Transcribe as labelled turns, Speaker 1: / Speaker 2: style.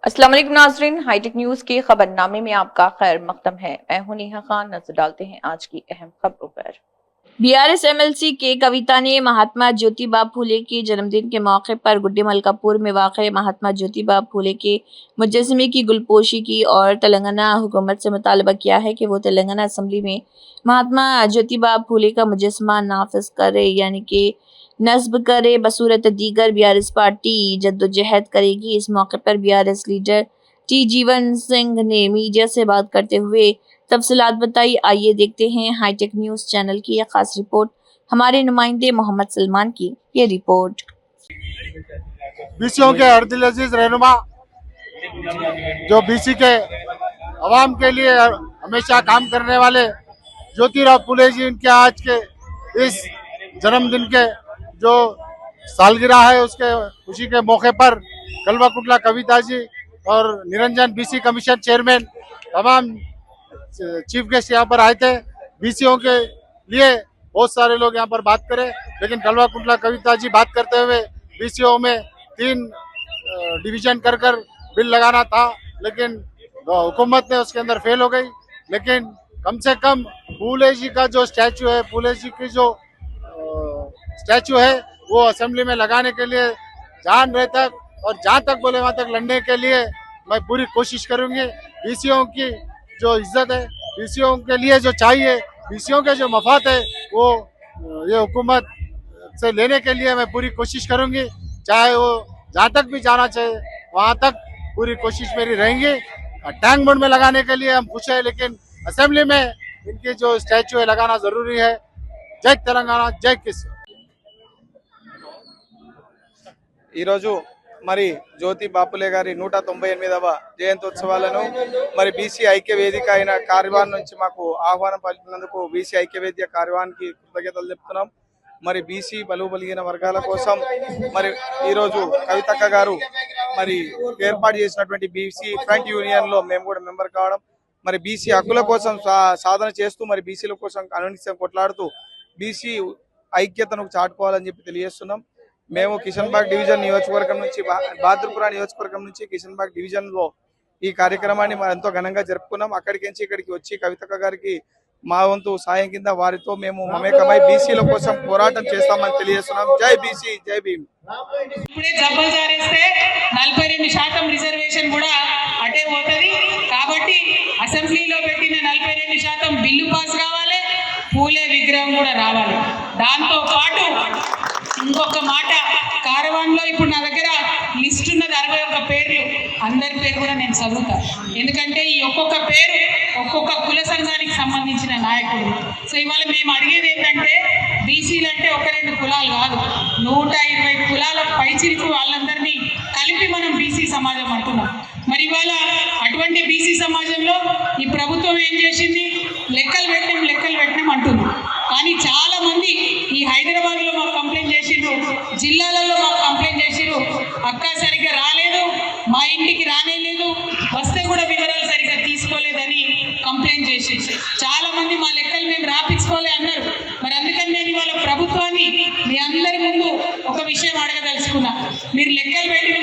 Speaker 1: अस्सलाम वालेकुम नाज़रीन, हाईटेक न्यूज के खबरनामे में आपका खैर मकदम है। मैं हूं नेहा खान। नजर डालते हैं आज की अहम खबरों पर। बीआरएस एमएलसी के कविता ने महात्मा ज्योतिबा फूले के जन्मदिन के मौके पर गुड्डे मलकापुर में वाक़ महात्मा ज्योतिबा फूले के मुजस्समे की गुलपोशी की और तेलंगाना हुकूमत से मुतालबा किया है कि वो तेलंगाना असम्बली में महात्मा ज्योतिबा फूले का मुजस्समा नाफिज करे, यानी कि नस्ब करे। बसूरत दीगर बीआरएस पार्टी जद्दोजहद करेगी। इस मौके पर BRS leader T Jeevan Singh ने मीडिया से बात करते हुए तफसीलात बताई। आइए देखते हैं हाईटेक न्यूज चैनल की यह खास रिपोर्ट। हमारे नुमाइंदे मोहम्मद सलमान की ये रिपोर्ट।
Speaker 2: बीसीओ के अर्दिल अजीज रहनुमा जो बीसी के अवाम के लिए हमेशा काम करने वाले ज्योतिराव फूले जी, इनके आज के इस जन्मदिन के जो सालगिरह है उसके खुशी के मौके पर कलवा कविता जी और निरंजन बीसी कमीशन चेयरमैन तमाम चीफ गेस्ट यहाँ पर आए थे। बीसीओ के लिए बहुत सारे लोग यहाँ पर बात करें, लेकिन कलवा कविता जी बात करते हुए बीसीओ में 3 डिवीजन कर बिल लगाना था, लेकिन हुकूमत ने उसके अंदर फेल हो गई। लेकिन कम से कम फूले जी का जो स्टैचू है, फूले जी की जो स्टैचू है वो असेंबली में लगाने के लिए जान रहे तक और जहाँ तक बोले वहाँ तक लड़ने के लिए मैं पूरी कोशिश करूंगी। बीसीओ की जो इज्जत है, बीसीओ के लिए जो चाहिए, बीसीओ के जो मफाद है वो ये हुकूमत से लेने के लिए मैं पूरी कोशिश करूंगी। चाहे वो जहाँ तक भी जाना चाहिए वहाँ तक पूरी कोशिश मेरी रहेंगी। टैंक बंड में लगाने के लिए हम खुश है, लेकिन असेंबली में इनकी जो स्टैचू है लगाना जरूरी है। जय तेलंगाना, जय किसान।
Speaker 3: మరి జ్యోతి బాపులే గారి 198వ జయంతోత్సవాలను మరి బీసీ ఐక్య వేదిక అయిన కార్యవాన్ నుంచి మాకు ఆహ్వానం పలికినందుకు బీసీ ఐక్య వేదిక కార్యవాన్కి కృతజ్ఞతలు చెప్తున్నాం। మరి బీసీ బలుబలిగిన వర్గాల కోసం మరి ఈరోజు కవితక్క గారు మరి ఏర్పాటు చేసినటువంటి బీసీ ఫ్రంట్ యూనియన్ లో మేము కూడా మెంబర్ కావడం, మరి బీసీ హక్కుల కోసం సాధన చేస్తూ మరి బీసీల కోసం అనునిత్యం కొట్లాడుతూ బీసీ ఐక్యతను చాటుకోవాలని చెప్పి తెలియజేస్తున్నాం। మేము కిషన్బాగ్ డివిజన్ నియోజకవర్గం నుంచి బహదూర్పుర నియోజకవర్గం నుంచి కిషన్బాగ్ డివిజన్ లో ఈ కార్యక్రమాన్ని మనం ఎంతో ఘనంగా జరుపుకున్నాం। అక్కడికి నుంచి ఇక్కడికి వచ్చి కవితక్క గారికి మా వంతు సాయం కింద వారితో మేము మమేకమై బీసీల కోసం పోరాటం చేస్తామని తెలియజేస్తున్నాం। జై బీసీ, జై భీమ్।
Speaker 4: ఇప్పుడే జబ్బలు జారేస్తే 42% రిజర్వేషన్ కూడా అటే పోతుంది కాబట్టి అసెంబ్లీలో పెట్టిన 42% బిల్లు పాస్ కావాలి, పూలే విగ్రహం కూడా రావాలి। దాంతో పాటు ఇంకొక మాట, కారవాన్లో ఇప్పుడు నా దగ్గర లిస్ట్ ఉన్నది 61 పేర్లు, అందరి పేరు కూడా నేను చదువుతా, ఎందుకంటే ఈ ఒక్కొక్క పేరు ఒక్కొక్క కుల సంఘానికి సంబంధించిన నాయకుడు। సో ఇవాళ మేము అడిగేది ఏంటంటే బీసీలు అంటే 1-2 కులాలు కాదు, 120 కులాల పైచిరికి వాళ్ళందరినీ కలిపి మనం బీసీ సమాజం అంటున్నాం। మరి ఇవాళ అటువంటి బీసీ సమాజంలో ఈ ప్రభుత్వం ఏం చేసింది, లెక్కలు పెట్టినాం అంటుంది। కానీ చాలా మంది ఈ హైదరాబాద్ లో మాకు కంప్లైంట్ చేసిర్రు, జిల్లాలలో మాకు కంప్లైంట్ చేసిర్రు, అక్క సరిగ్గా రాలేదు, మా ఇంటికి రానేలేదు, వస్తే కూడా వివరాలు సరిగ్గా తీసుకోలేదని కంప్లైంట్ చేసి చాలా మంది మా లెక్కలు మేము రాపించుకోలే అన్నారు। మరి అందుకని నేను ఇవాళ ప్రభుత్వాన్ని మీ అందరి ముందు ఒక విషయం అడగదలుచుకున్నా, మీరు లెక్కలు పెట్టిన